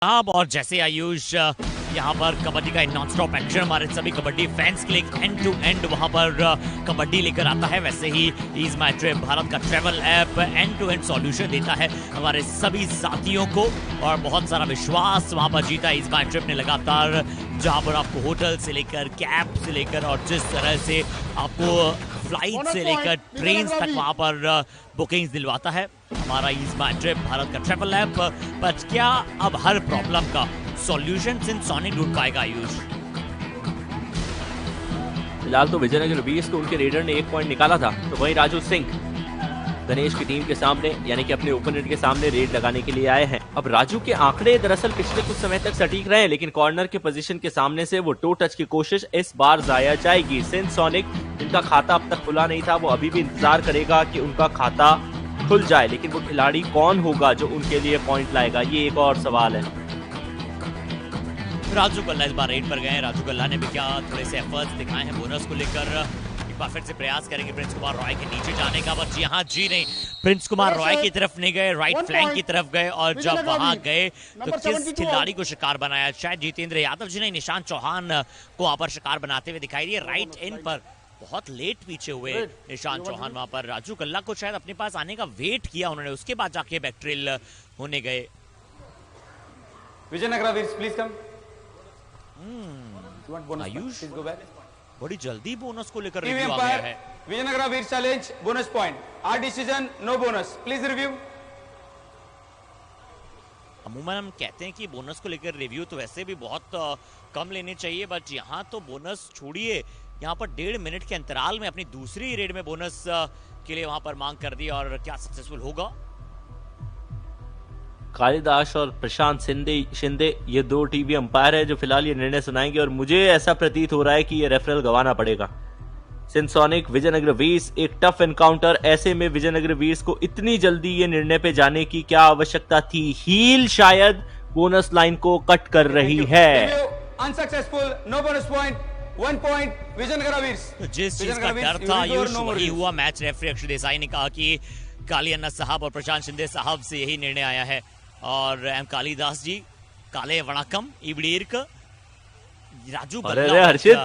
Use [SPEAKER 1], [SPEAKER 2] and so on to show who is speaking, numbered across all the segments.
[SPEAKER 1] और जैसे आयुष यहाँ पर कबड्डी का नॉन स्टॉप एक्शन हमारे सभी कबड्डी फैंस के लिए एंड टू एंड वहाँ पर कबड्डी लेकर आता है, वैसे ही इज माई ट्रिप भारत का travel app end to end solution देता है हमारे सभी साथियों को और बहुत सारा विश्वास वहाँ पर जीता इज माई ट्रिप ने लगातार, जहाँ पर आपको होटल से लेकर कैब से लेकर और जिस तरह से आपको फ्लाइट से लेकर ट्रेन तक वहाँ पर बुकिंग्स दिलवाता है हमारा इज माई ट्रिप भारत का ट्रैवल ऐप। पर क्या अब हर प्रॉब्लम का सॉल्यूशन सिंसोनिक ढूंढ पाएगा आयुष?
[SPEAKER 2] फिलहाल तो विजयनगर वीएस को उनके रेडर ने 1 पॉइंट निकाला था, तो वहीं राजू सिंह गणेश की टीम के सामने यानी कि अपने ओपोनेंट के सामने रेड लगाने के लिए आए हैं। अब राजू के आंकड़े दरअसल पिछले कुछ समय तक सटीक रहे, लेकिन कॉर्नर के पोजीशन के सामने से वो टो टच की कोशिश इस बार जाया जाएगी। सिंसोनिक जिनका खाता अब तक खुला नहीं था, वो अभी भी इंतजार करेगा कि उनका खाता खुल जाए, लेकिन वो खिलाड़ी कौन होगा जो उनके लिए पॉइंट लाएगा, ये एक और सवाल है।
[SPEAKER 1] राजू गल्ला इस बार रेड पर गए हैं। राजू गल्ला ने भी क्या थोड़े से एफर्ट्स दिखाए हैं बोनस को लेकर, एक बार फिर से प्रयास करेंगे प्रिंस कुमार रॉय के नीचे जाने का, बट यहाँ जी नहीं, प्रिंस कुमार रॉय की तरफ नहीं गए, राइट फ्लैंक की तरफ गए और जब वहां गए तो किस खिलाड़ी को शिकार बनाया? शायद जितेंद्र यादव जी ने निशांत चौहान को वहां पर शिकार बनाते हुए दिखाई दिए। राइट इन पर बहुत लेट पीछे हुए निशांत चौहान, वहां पर राजू गल्ला को शायद अपने पास आने का वेट किया उन्होंने, उसके बाद जाके बैकट्रिल होने गए।
[SPEAKER 3] Vijayanagar please come.
[SPEAKER 1] आयुष बड़ी जल्दी बोनस को लेकर
[SPEAKER 3] रिव्यू आ गया है। Vijayanagar Veer challenge bonus point, our decision no bonus, please review.
[SPEAKER 1] अमूमन हम कहते हैं कि बोनस को लेकर रिव्यू तो वैसे भी बहुत कम लेने चाहिए, बट यहाँ तो बोनस छोड़िए, यहाँ पर 1.5 मिनट के अंतराल में अपनी दूसरी रेड में बोनस के लिए वहां पर मांग कर दी, और क्या सक्सेसफुल होगा?
[SPEAKER 2] कालिदास और प्रशांत शिंदे ये 2 टीवी अंपायर है जो फिलहाल ये निर्णय सुनाएंगे, और मुझे ऐसा प्रतीत हो रहा है कि ये रेफरल गंवाना पड़ेगा। सिंसोनिक विजयनगर वीर्स एक टफ एनकाउंटर, ऐसे में विजयनगर वीर्स को इतनी जल्दी ये निर्णय पे जाने की क्या आवश्यकता थी? हील शायद बोनस लाइन को कट कर रही है।
[SPEAKER 3] Unsuccessful, no bonus point, 1 point Vijayanagar Veers.
[SPEAKER 1] जिस चीज का डर था आयुष वही हुआ। मैच रेफरी अक्षय देसाई ने कहा कि काली अन्ना साहब और प्रशांत शिंदे साहब से यही निर्णय आया है, और एम कालिदास जी काले वणकम इबड़ीर्क राजू
[SPEAKER 2] गल्ला। हर्षित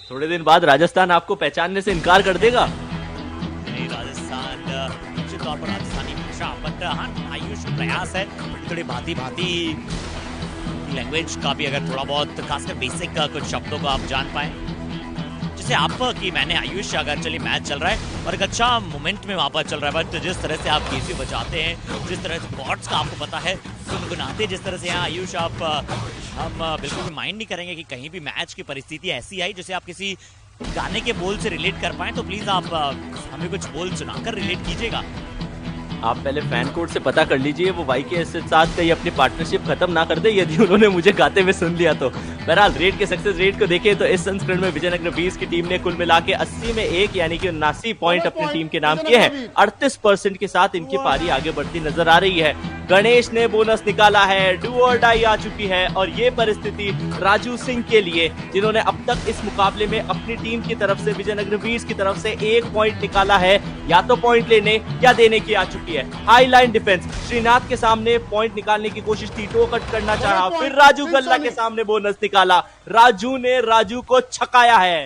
[SPEAKER 2] थोड़े दिन बाद राजस्थान आपको पहचानने से इनकार कर देगा।
[SPEAKER 1] नहीं, राजस्थान निश्चित तौर पर राजस्थानी भाषा, बट हाँ आयुष प्रयास है थोड़ी भांति लैंग्वेज का भी, अगर थोड़ा बहुत खासकर बेसिक कुछ शब्दों को आप जान पाए, जैसे आप कि मैंने आयुष, अगर चलिए मैच चल रहा है और एक अच्छा मोमेंट में वहां पर चल रहा है, बट जिस तरह से आप केसी बजाते हैं, जिस तरह से कॉर्ड्स का आपको पता है गुनगुनाते जिस तरह से यहाँ आयुष, आप हम बिल्कुल भी माइंड नहीं करेंगे कि कहीं भी मैच की परिस्थिति ऐसी आई जैसे आप किसी गाने के बोल से रिलेट कर पाए, तो प्लीज आप हमें कुछ बोल सुनाकर रिलेट कीजिएगा।
[SPEAKER 2] आप पहले फैन कोड से पता कर लीजिए वो YKS के साथ कहीं अपनी पार्टनरशिप खत्म ना कर दे यदि उन्होंने मुझे गाते हुए सुन लिया तो। बहरहाल रेड के सक्सेस रेट को देखें तो इस संस्करण में विजयनगर वीर्स की टीम ने कुल मिला के 80 में 1 यानी कि 79 पॉइंट अपनी टीम के नाम किए हैं। 38% के साथ इनकी पारी आगे बढ़ती नजर आ रही है। गणेश ने बोनस निकाला है, डू और डाई आ चुकी है, और ये परिस्थिति राजू सिंह के लिए जिन्होंने अब तक इस मुकाबले में अपनी टीम की तरफ से विजयनगर वीर्स की तरफ से 1 पॉइंट निकाला है, या तो पॉइंट लेने या देने की आ चुकी है। हाई लाइन डिफेंस, श्रीनाथ के सामने पॉइंट निकालने की कोशिश थी, टो कट करना चाहा, फिर राजू गल्ला के सामने बोनस निकाला, राजू ने राजू को छकाया है।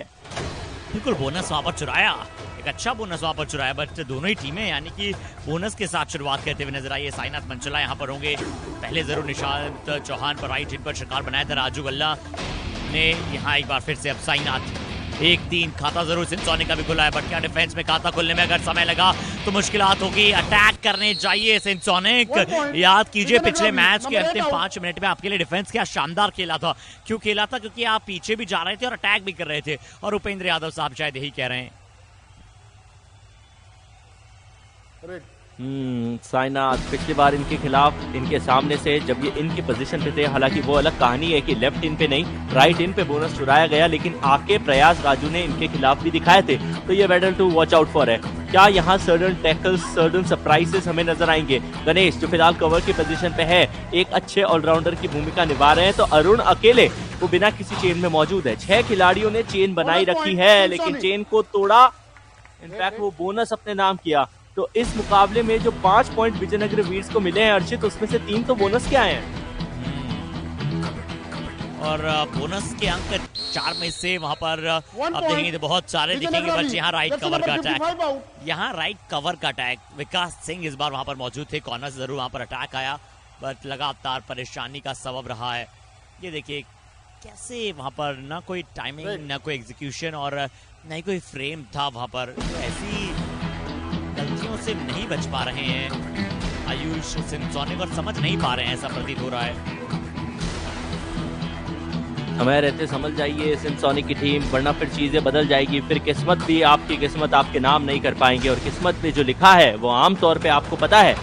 [SPEAKER 1] बिल्कुल बोनस वहां पर चुराया, एक अच्छा बोनस वहां पर चुराया, बट दोनों ही टीमें यानी कि बोनस के साथ शुरुआत करते हुए नजर आई है। साईनाथ मंचला यहाँ पर होंगे, पहले जरूर निशांत चौहान पर राइट हिट पर शिकार बनाया था राजू गल्ला ने, यहाँ एक बार फिर से अब साईनाथ 1-3 खाता जरूर सिंसोनिक का भी खुला है, बट क्या डिफेंस में खाता खुलने में अगर समय लगा तो मुश्किलात होगी। अटैक करने चाहिए सिंसोनिक, याद कीजिए पिछले मैच के अंतिम 5 मिनट में आपके लिए डिफेंस क्या शानदार खेला था। क्यों खेला था? क्योंकि आप पीछे भी जा रहे थे और अटैक भी कर रहे थे, और उपेंद्र यादव साहब शायद यही कह रहे हैं।
[SPEAKER 2] साईनाथ पिछली बार इनके खिलाफ इनके सामने से जब ये इनकी पोजीशन पे थे, हालांकि वो अलग कहानी है कि लेफ्ट इन पे नहीं राइट इन पे बोनस चुराया गया, लेकिन आके प्रयास राजू ने इनके खिलाफ भी दिखाए थे, तो ये battle to watch out for है। क्या यहाँ सर्टन टैकल्स, सर्टन सरप्राइजेस हमें नजर आएंगे? गणेश जो फिलहाल कवर की पोजीशन पे है, एक अच्छे ऑलराउंडर की भूमिका निभा रहे हैं, तो अरुण अकेले वो बिना किसी चेन में मौजूद है। 6 खिलाड़ियों ने चेन बनाई रखी है, लेकिन चेन को तोड़ा, इनफैक्ट वो बोनस अपने नाम किया। तो इस मुकाबले में जो 5 पॉइंट विजयनगर वीर्स को मिले हैं अर्शित, उसमें से 3 तो बोनस के आए हैं।
[SPEAKER 1] और बोनस के अंक 4 में से वहां पर अब देखेंगे तो बहुत सारे दिखेंगे बच्चे। यहाँ राइट कवर का अटैक, यहाँ राइट कवर का अटैक, विकास सिंह इस बार वहां पर मौजूद थे। कॉर्नर से जरूर वहां पर अटैक आया, बट लगातार परेशानी का सबब रहा है। ये देखिए कैसे वहां पर ना कोई टाइमिंग, ना कोई एग्जीक्यूशन और ना ही कोई फ्रेम था वहां पर। ऐसी गलतियों से नहीं बच पा रहे हैं आयुष सिंसोनिक और समझ नहीं पा रहे हैं, ऐसा प्रतीत हो रहा है।
[SPEAKER 2] समय रहते समझ जाइए सिंसोनिक की टीम, वरना फिर चीजें बदल जाएगी। फिर किस्मत भी आपकी किस्मत आपके नाम नहीं कर पाएंगे, और किस्मत पे जो लिखा है वो आमतौर पे आपको पता है,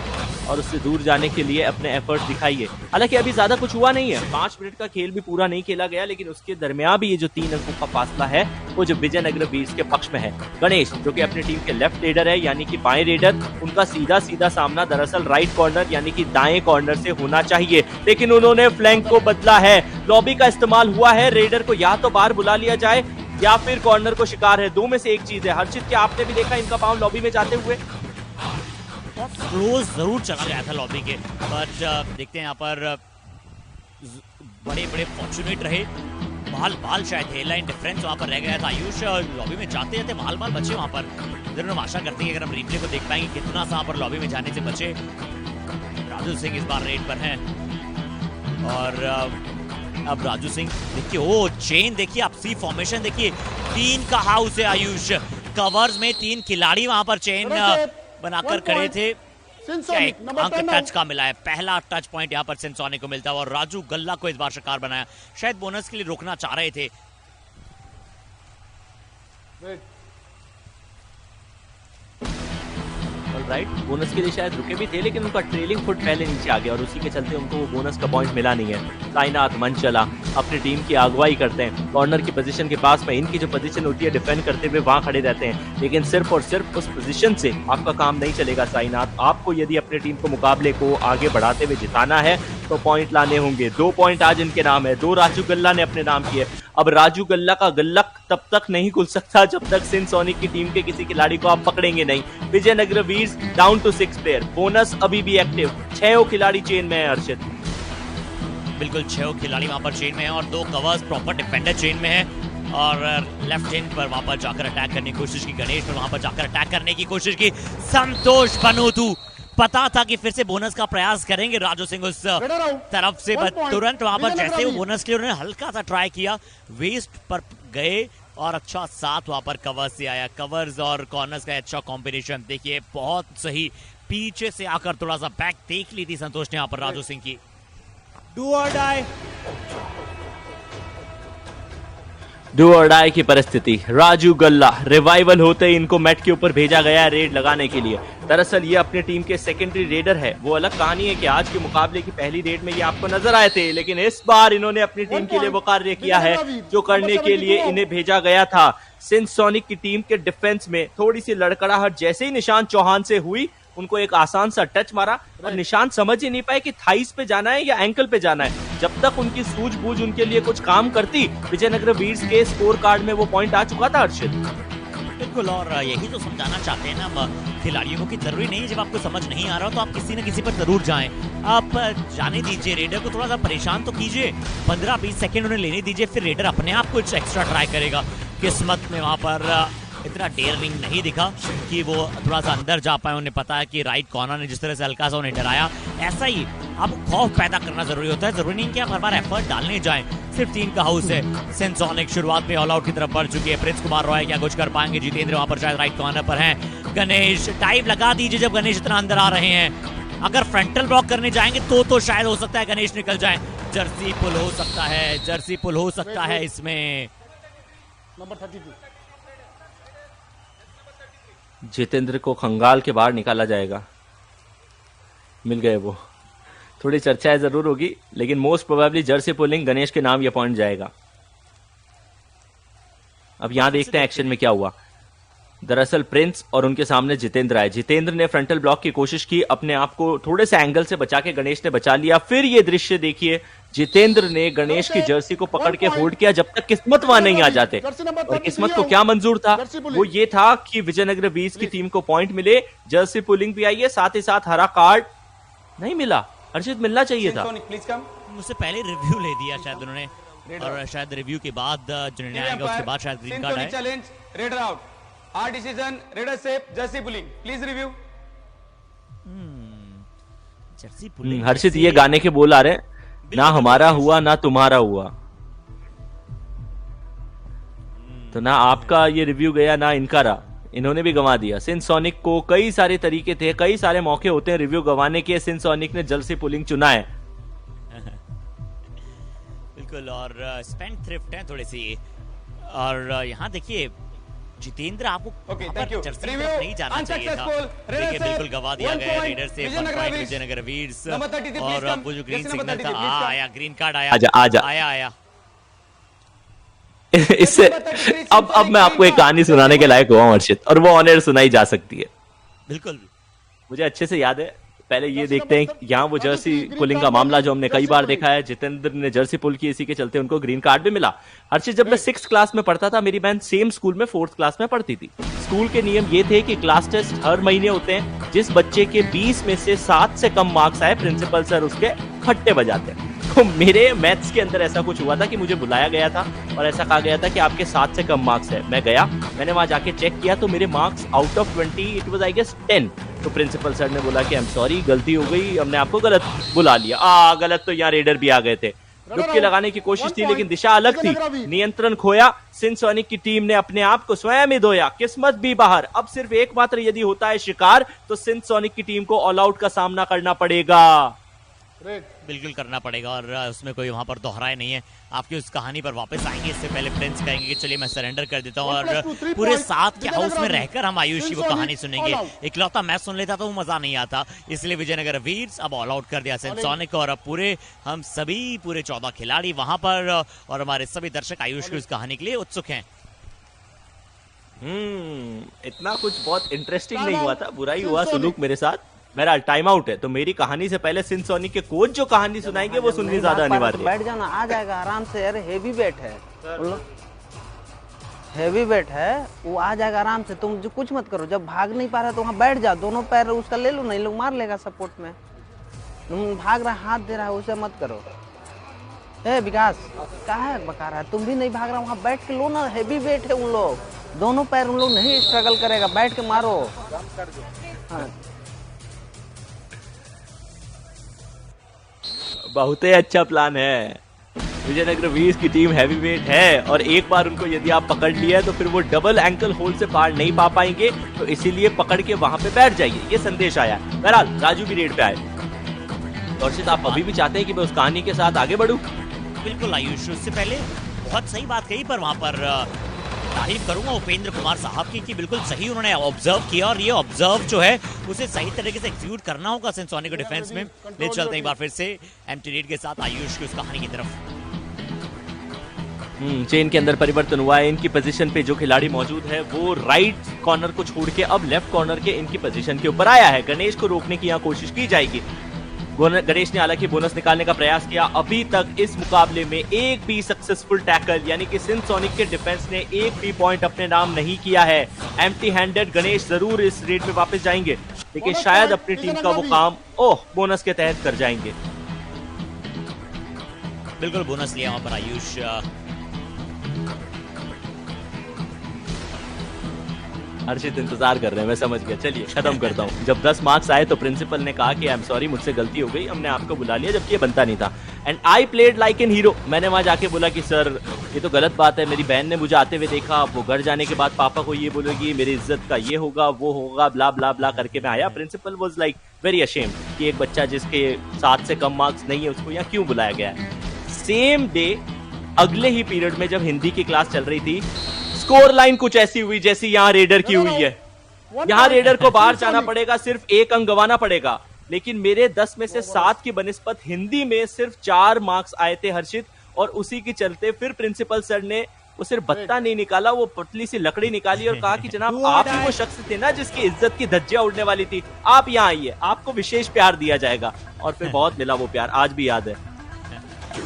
[SPEAKER 2] और उससे दूर जाने के लिए अपने एफर्ट दिखाइए। हालांकि अभी ज्यादा कुछ हुआ नहीं है, 5 मिनट का खेल भी पूरा नहीं खेला गया, लेकिन उसके दरमियान भी ये जो 3 अंकों का फासला है वो जो विजयनगर वीर्स के पक्ष में है। गणेश जो कि अपनी टीम के लेफ्ट रेडर है, यानी कि बाएं रेडर, उनका सीधा सीधा सामना दरअसल राइट कॉर्नर यानी कि दाएं कॉर्नर से होना चाहिए, लेकिन उन्होंने फ्लैंक को बदला है। लॉबी का इस्तेमाल हुआ है, रेडर को या तो बाहर बुला लिया जाए या फिर कॉर्नर को शिकार है, दो में से एक चीज है। हर्षित, क्या आपने भी देखा इनका पांव लॉबी में जाते हुए?
[SPEAKER 1] बहुत क्लोज जरूर चला गया था लॉबी के, बट देखते हैं यहाँ पर बड़े बड़े फॉर्चुनेट रहे। बाल शायद हेडलाइन डिफरेंस वहां पर रह गया था। आयुष लॉबी में जाते जाते बाल बचे वहां पर। जरूर हम आशा करते हैं अगर हम रिप्ले को देख पाएंगे कितना सा पर लॉबी में जाने से बचे। राजू सिंह इस बार रेड पर हैं, और अब राजू सिंह देखिए, ओ चेन देखिए, आप सी फॉर्मेशन देखिए, 3 का हाउस है आयुष, कवर्स में 3 खिलाड़ी वहां पर चेन बनाकर खड़े थे। अंक टच का मिला है, पहला टच पॉइंट यहाँ पर सिंसोनिक को मिलता है, और राजू गल्ला को इस बार शिकार बनाया। शायद बोनस के लिए रोकना चाह रहे थे।
[SPEAKER 2] राइट, बोनस के लिए शायद रुके भी थे, लेकिन उनका ट्रेलिंग फुट पहले नीचे आ गया, और उसी के चलते उनको वो बोनस का पॉइंट मिला नहीं है। साइनाथ मंचला अपनी टीम की अगुवाई करते हैं, कॉर्नर की पोजीशन के पास में इनकी जो पोजीशन होती है डिफेंड करते हुए वहां खड़े रहते हैं, लेकिन सिर्फ और सिर्फ उस पोजीशन से आपका काम नहीं चलेगा साइनाथ। आपको यदि अपनी टीम को मुकाबले को आगे बढ़ाते हुए जिताना है तो पॉइंट लाने होंगे। 2 पॉइंट आज इनके नाम है, 2 राजू गल्ला ने अपने नाम किए। अब राजू गल्ला का गल्लक तब तक नहीं खुल सकता जब तक सिंसोनिक की टीम के किसी खिलाड़ी को आप पकड़ेंगे नहीं। Vijayanagar Veers down to 6 player, bonus अभी भी एक्टिव, 6 खिलाड़ी चेन में है अर्षित।
[SPEAKER 1] बिल्कुल 6 खिलाड़ी वहां पर चेन में है, और 2 कवर्स प्रॉपर डिफेंडर चेन में है, और लेफ्ट एंड पर वहां पर जाकर अटैक करने की कोशिश की गणेश, पर वहां पर जाकर अटैक करने की कोशिश की संतोष बनोतू। पता था कि फिर से बोनस का प्रयास करेंगे राजू सिंह उस तरफ से, तुरंत वहां पर जैसे वो बोनस के उन्होंने हल्का सा ट्राई किया, वेस्ट पर गए, और अच्छा साथ वहां पर कवर्स से आया। कवर्स और कॉर्नर्स का अच्छा कॉम्बिनेशन देखिए, बहुत सही। पीछे से आकर थोड़ा सा बैक देख ली थी संतोष ने यहाँ पर राजू सिंह की।
[SPEAKER 2] डू और डाई की परिस्थिति। राजू गल्ला रिवाइवल होते ही इनको मैट के ऊपर भेजा गया है रेड लगाने के लिए। दरअसल ये अपनी टीम के सेकेंडरी रेडर है। वो अलग कहानी है कि आज के मुकाबले की पहली रेड में ये आपको नजर आए थे, लेकिन इस बार इन्होंने अपनी टीम के लिए वो कार्य किया है जो करने के लिए इन्हें भेजा गया था। सिंसोनिक की टीम के डिफेंस में थोड़ी सी लड़खड़ाहट जैसे ही निशांत चौहान से हुई, उनको एक आसान सा टच मारा, और निशांत समझ ही नहीं पाए कि थाइस पे जाना है या एंकल पे जाना है। जब तक उनकी सूझबूझ उनके लिए कुछ काम करती, विजयनगर वीर्स के स्कोर कार्ड में वो पॉइंट आ चुका था अर्षित।
[SPEAKER 1] बिल्कुल, और यही तो समझाना चाहते हैं ना खिलाड़ियों को कि जरूरी नहीं है जब आपको समझ नहीं आ रहा तो आप किसी न किसी पर जरूर जाएं। आप जाने दीजिए, रेडर को थोड़ा सा परेशान तो कीजिए, 15-20 सेकंड उन्हें लेने दीजिए, फिर रेडर अपने आप कुछ एक्स्ट्रा ट्राई करेगा। किस्मत में वहां पर इतना डेयरिंग नहीं दिखा कि वो थोड़ा सा अंदर जा पाए। उन्हें पता है कि राइट कॉर्नर ने जिस तरह से हल्का सा उन्हें डराया, ऐसा ही अब खौफ पैदा करना जरूरी होता है। जरूरी नहीं कि आप हर बार एफर्ट डालने जाएं। सिर्फ 3 का हाउस है। सिंसोनिक शुरुआत में ऑल आउट की तरफ बढ़ चुकी है। प्रिंस कुमार रॉय क्या कुछ कर पाएंगे? जितेंद्र वहां पर शायद राइट कॉर्नर पर हैं। गणेश टाइप लगा दीजिए जब गणेश इतना अंदर आ रहे हैं। अगर फ्रंटल ब्लॉक करने जाएंगे तो शायद हो सकता है गणेश निकल जाए। जर्सी पुल हो सकता है, जर्सी पुल हो सकता है इसमें।
[SPEAKER 4] नंबर 32
[SPEAKER 2] जितेंद्र को खंगाल के बाहर निकाला जाएगा। मिल गए वो। थोड़ी चर्चाएं जरूर होगी, लेकिन most probably Jersey pulling Ganesh के नाम ये पॉइंट जाएगा। अब यहां देखते हैं एक्शन में क्या हुआ। दरअसल प्रिंस और उनके सामने जितेंद्र आए। जितेंद्र ने फ्रंटल ब्लॉक की कोशिश की, अपने आप को थोड़े से एंगल से बचा के गणेश ने बचा लिया। फिर ये दृश्य देखिए, जितेंद्र ने गणेश की जर्सी को पकड़ के होल्ड किया जब तक किस्मत वहां नहीं आ जाते। और किस्मत को क्या मंजूर था, वो ये था कि विजयनगर वीज की टीम को पॉइंट मिले। जर्सी पुलिंग भी आई है, साथ ही साथ हरा कार्ड नहीं मिला। हर्षित, मिलना चाहिए था।
[SPEAKER 3] Please come.
[SPEAKER 1] मुझसे पहले रिव्यू ले दिया शायद उन्होंने, और शायद रिव्यू के बाद जो निर्णय आएगा उसके बाद शायद ग्रीन कार्ड आए।
[SPEAKER 3] Challenge raider out. Our decision raider safe jersey pulling. Please review.
[SPEAKER 1] Jersey pulling.
[SPEAKER 2] Harshit, ये गाने के बोल आ रहे हैं, ना हमारा हुआ ना तुम्हारा हुआ। तो ना आपका ये रिव्यू गया ना इनका रहा, इन्होंने भी गंवा दिया। सिनसोनिक को कई सारे तरीके थे, कई सारे मौके होते हैं रिव्यू गंवाने के। सिनसोनिक ने जर्सी पुलिंग चुना है।
[SPEAKER 1] बिल्कुल, और स्पेंड थ्रिफ्ट है थोड़ी सी। और यहाँ देखिए जितेंद्र, आपको जर्सी नहीं जाना चाहिए था। देखिए बिल्कुल गवा दिया गया रेडर से। विजयनगर वीर्स, और वो जो ग्रीन सिग्नल था आया, ग्रीन कार्ड आया। आया
[SPEAKER 2] इससे अब मैं आपको एक कहानी सुनाने के लायक हुआ हर्षित, और वो ऑन एयर सुनाई जा सकती है।
[SPEAKER 1] बिल्कुल,
[SPEAKER 2] मुझे अच्छे से याद है। पहले ये देखते हैं यहाँ वो जर्सी पुलिंग का मामला जो हमने कई बार देखा है। जितेंद्र ने जर्सी पुल की, इसी के चलते उनको ग्रीन कार्ड भी मिला। हर्षित, जब मैं 6th क्लास में पढ़ता था, मेरी बहन सेम स्कूल में 4th क्लास में पढ़ती थी। स्कूल के नियम ये थे कि क्लास टेस्ट हर महीने होते हैं। जिस बच्चे के 20 में से 7 से कम मार्क्स आए, प्रिंसिपल सर उसके खट्टे बजाते हैं। तो मेरे मैथ्स के अंदर ऐसा कुछ हुआ था कि मुझे बुलाया गया था और ऐसा कहा गया था कि आपके 7 से कम मार्क्स है। मैं गया, मैंने वहां जाके चेक किया तो मेरे marks out of 20 it was I guess 10। तो प्रिंसिपल सर ने बोला कि आई एम सॉरी, गलती हो गई, हमने आपको गलत बुला लिया। गलत तो यहाँ रेडर भी आ गए थे। डुबकी लगाने की कोशिश थी लेकिन दिशा अलग थी, नियंत्रण खोया। सिनसोनिक की टीम ने अपने आप को स्वयं ही धोया, किस्मत भी बाहर। अब सिर्फ एकमात्र यदि होता है शिकार, तो सिनसोनिक की टीम को ऑल आउट का सामना करना पड़ेगा।
[SPEAKER 1] बिल्कुल करना पड़ेगा, और उसमें कोई वहां पर दोहराए नहीं है। आपकी उस कहानी पर वापस आएंगे, इससे पहले प्रिंस कहेंगे कि चलिए मैं सरेंडर कर देता हूं, और पूरे 7 के हाउस में रहकर हम आयुष की वो कहानी सुनेंगे। इकलौता मैच सुन लेता तो वो मजा नहीं आता, इसलिए विजयनगर वीर्स अब ऑल आउट कर दिया सिनसोनिक, और अब हम सभी पूरे 14 खिलाड़ी वहां पर, और हमारे सभी दर्शक आयुष की उस कहानी के लिए उत्सुक हैं।
[SPEAKER 2] इतना कुछ बहुत इंटरेस्टिंग नहीं हुआ था, बुरा ही हुआ सुलूक मेरे साथ। मेरा टाइम आउट है, तो मेरी कहानी से पहले सिनसोनिक के कोच जो कहानी सुनाएंगे वो सुननी ज्यादा अनिवार्य है।
[SPEAKER 5] बैठ जाना, आ जाएगा आराम से। अरे हेवी वेट है, हेवी वेट है, वो आ जाएगा आराम से। तुम जो कुछ मत करो, जब भाग नहीं पा रहा तो वहाँ बैठ जाओ, दोनों पैर उसका ले लो, नहीं लोग मार लेगा सपोर्ट में। तुम भाग रहा, हाथ दे रहा है, उसे मत करो। ए विकास, कहाँ है बका रहा है, तुम भी नहीं भाग रहा, वहाँ बैठ के लो ना, हेवी वेट है उन लोग, दोनों पैर उन लोग नहीं स्ट्रगल करेगा, बैठ के मारो। हाँ।
[SPEAKER 2] बहुत ही अच्छा प्लान है। विजयनगर वीर्स की टीम हैवीवेट है, और एक बार उनको यदि आप पकड़ लिया तो फिर वो डबल एंकल होल्ड से पार नहीं पा पाएंगे, तो इसीलिए पकड़ के वहां पे बैठ जाइए, ये संदेश आया। बहरहाल राजू भी रेड पे आए। और आप अभी भी चाहते हैं कि मैं उस कहानी के साथ आगे बढ़ूं?
[SPEAKER 1] बिल्कुल आयुष, उससे पहले बहुत सही बात कही, पर वहां पर तारीफ करूंगा उपेंद्र कुमार साहब की कि बिल्कुल सही उन्होंने ऑब्जर्व किया, और ये ऑब्जर्व जो है उसे सही तरीके से एग्जीक्यूट करना होगा सिनसोनिक को डिफेंस में। ले चलते हैं एक बार फिर से एम्प्टी रीड के साथ आयुष की उस कहानी की तरफ।
[SPEAKER 2] चेन के अंदर परिवर्तन हुआ है। इनकी पोजीशन पे जो खिलाड़ी मौजूद है वो राइट कॉर्नर को छोड़ के अब लेफ्ट कॉर्नर के इनकी पोजीशन के ऊपर आया है। गणेश को रोकने की यहाँ कोशिश की जाएगी। गणेश ने हालांकि बोनस निकालने का प्रयास किया। अभी तक इस मुकाबले में एक भी सक्सेसफुल टैकल, यानी कि सिनसोनिक के डिफेंस ने एक भी पॉइंट अपने नाम नहीं किया है। एम्प्टी हैंडेड गणेश जरूर इस रेड में वापस जाएंगे, लेकिन शायद अपनी टीम का वो काम बोनस के तहत कर जाएंगे।
[SPEAKER 1] बिल्कुल बोनस लिया वहां पर आयुष।
[SPEAKER 2] हर्षित इंतजार कर रहे हैं, मैं समझ गया। चलिए खत्म करता हूँ। जब 10 मार्क्स आए तो प्रिंसिपल ने कहा कि आई एम सॉरी, मुझसे गलती हो गई, हमने आपको बुला लिया जबकि ये बनता नहीं था। And I played like an hero. मैंने वहां जाके बोला कि सर ये तो गलत बात है, मेरी बहन ने मुझे आते हुए देखा, वो घर जाने के बाद पापा को ये बोलेगी, मेरी इज्जत का ये होगा वो होगा, ब्ला ब्ला ब्ला करके मैं आया। Principal was like very ashamed कि एक बच्चा जिसके 7 से कम मार्क्स नहीं है उसको यहाँ क्यों बुलाया गया है। सेम डे अगले ही पीरियड में जब हिंदी की क्लास चल रही थी, स्कोर लाइन कुछ ऐसी हुई जैसी यहाँ रेडर की हुई है। यहाँ रेडर को बाहर जाना पड़ेगा, सिर्फ 1 अंक गंवाना पड़ेगा, लेकिन मेरे 10 में से 7 की बनिस्पत हिंदी में सिर्फ 4 मार्क्स आए थे हर्षित, और उसी के चलते फिर प्रिंसिपल सर ने वो सिर्फ बत्ता नहीं निकाला, वो पतली सी लकड़ी निकाली और कहा कि जनाब आप ही वो शख्स थे ना जिसकी इज्जत की धज्जियां उड़ने वाली थी, आप यहाँ आइए, आपको विशेष प्यार दिया जाएगा। और फिर बहुत मिला वो प्यार, आज भी याद है।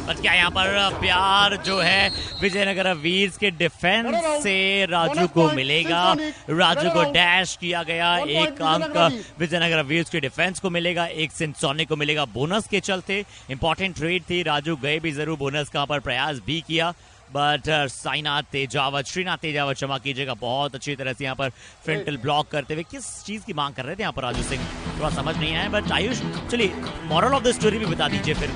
[SPEAKER 1] बस क्या यहाँ पर प्यार जो है विजयनगर वीर्स के डिफेंस से राजू को मिलेगा। राजू को डैश किया गया, एक अंक विजयनगर वीर्स के डिफेंस को मिलेगा, एक सिंसोनिक को मिलेगा बोनस के चलते। इंपॉर्टेंट ट्रेड थी, राजू गए भी जरूर, बोनस का पर प्रयास भी किया, बट साईनाथ तेजावत, श्रीनाथ तेजावत क्षमा कीजिएगा, बहुत अच्छी तरह से यहाँ पर फ्रंटल ब्लॉक करते हुए किस चीज की मांग कर रहे थे यहाँ पर राजू सिंह, थोड़ा समझ नहीं आया। बट आयुष चलिए मॉरल ऑफ द स्टोरी भी बता दीजिए फिर।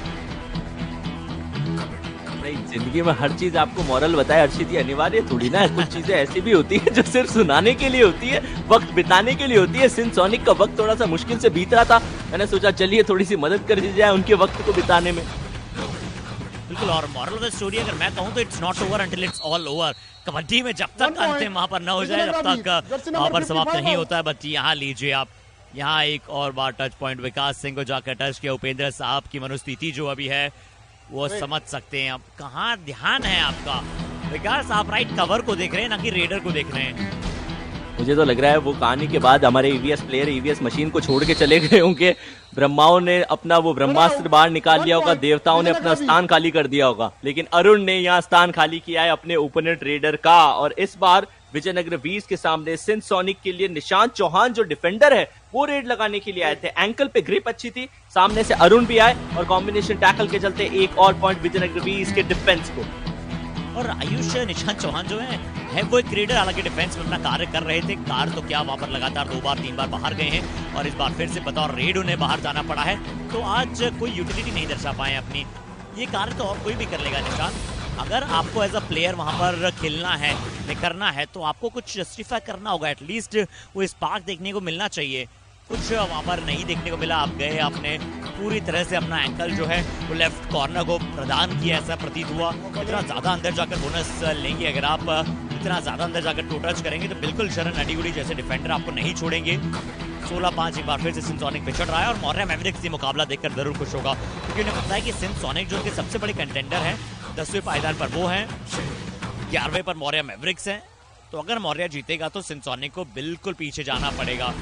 [SPEAKER 2] जिंदगी में हर चीज आपको मॉरल बताए हर्षित, ये अनिवार्य थोड़ी ना है। कुछ चीजें ऐसी भी होती है जो सिर्फ सुनाने के लिए होती है, वक्त बिताने के लिए होती है। सिंसोनिक का वक्त थोड़ा सा मुश्किल से बीत रहा था, मैंने सोचा चलिए थोड़ी सी मदद कर दी जाए उनके वक्त को बिताने में।
[SPEAKER 1] बिल्कुल, और मॉरल ऑफ द स्टोरी अगर मैं कहूँ तो it's not over until it's all over. Kabaddi में जब तक अंतिम वहां पर न हो जाए, जब तक वहां पर समाप्त नहीं होता है। बच्ची यहाँ लीजिए आप, यहाँ एक और बार टच पॉइंट विकास सिंह को जाकर टच किया। उपेंद्र साहब की मनोस्थिति जो अभी है वो समझ सकते हैं। अब कहाँ ध्यान है आपका विकास, आप राइट कवर को देख रहे हैं ना कि रेडर को देख रहे हैं।
[SPEAKER 2] मुझे तो लग रहा है वो कहानी के बाद हमारे ईवीएस प्लेयर ईवीएस मशीन को छोड़ के चले गए होंगे। ब्रह्माओं ने अपना वो ब्रह्मास्त्र बाहर निकाल लिया होगा, देवताओं ने अपना स्थान खाली कर दिया होगा, लेकिन अरुण ने यहाँ स्थान खाली किया है अपने ओपोनेंट रेडर का। और इस बार विजयनगर वीर्स के सामने सिंसोनिक के लिए निशांत चौहान जो डिफेंडर है वो रेड लगाने के लिए आए थे। एंकल पे ग्रिप अच्छी थी, सामने से अरुण भी आए और कॉम्बिनेशन टैकल के चलते एक और पॉइंट विजयनगर वीर्स के डिफेंस को।
[SPEAKER 1] और आयुष निशांत चौहान जो है वो एक रेडर, हालांकि डिफेंस में अपना कार्य कर रहे थे। कार तो क्या वहां पर लगातार 2 बार 3 बार बाहर गए हैं और इस बार फिर से बतौर रेड उन्हें बाहर जाना पड़ा है, तो आज कोई यूटिलिटी नहीं दर्शा पाए अपनी। ये कार्य तो और कोई भी कर लेगा निशांत। अगर आपको एज अ प्लेयर वहां पर खेलना है, निकलना है, तो आपको कुछ जस्टिफाई करना होगा, एटलीस्ट वो स्पार्क देखने को मिलना चाहिए। कुछ वहां पर नहीं देखने को मिला। आप गए, आपने पूरी तरह से अपना एंकल जो है वो लेफ्ट कॉर्नर को प्रदान किया, ऐसा प्रतीत हुआ। इतना ज्यादा अंदर जाकर बोनस लेंगे, अगर आप इतना ज्यादा अंदर जाकर टू टच करेंगे तो बिल्कुल शरण अडीगुड़ी जैसे डिफेंडर आपको नहीं छोड़ेंगे। 16-5 एक बार फिर से सिंसोनिक पिछड़ रहा है और मौर्य मैवरिक्स ये मुकाबला देखकर जरूर खुश होगा, क्योंकि उन्हें पता है कि सिंसोनिक जो उनके सबसे बड़े कंटेंडर हैं, 10वें पायदान पर वो हैं, 11वें पर मौर्य मैवरिक्स हैं। तो अगर मौर्य जीतेगा तो सिंसोनिक को बिल्कुल पीछे जाना पड़ेगा।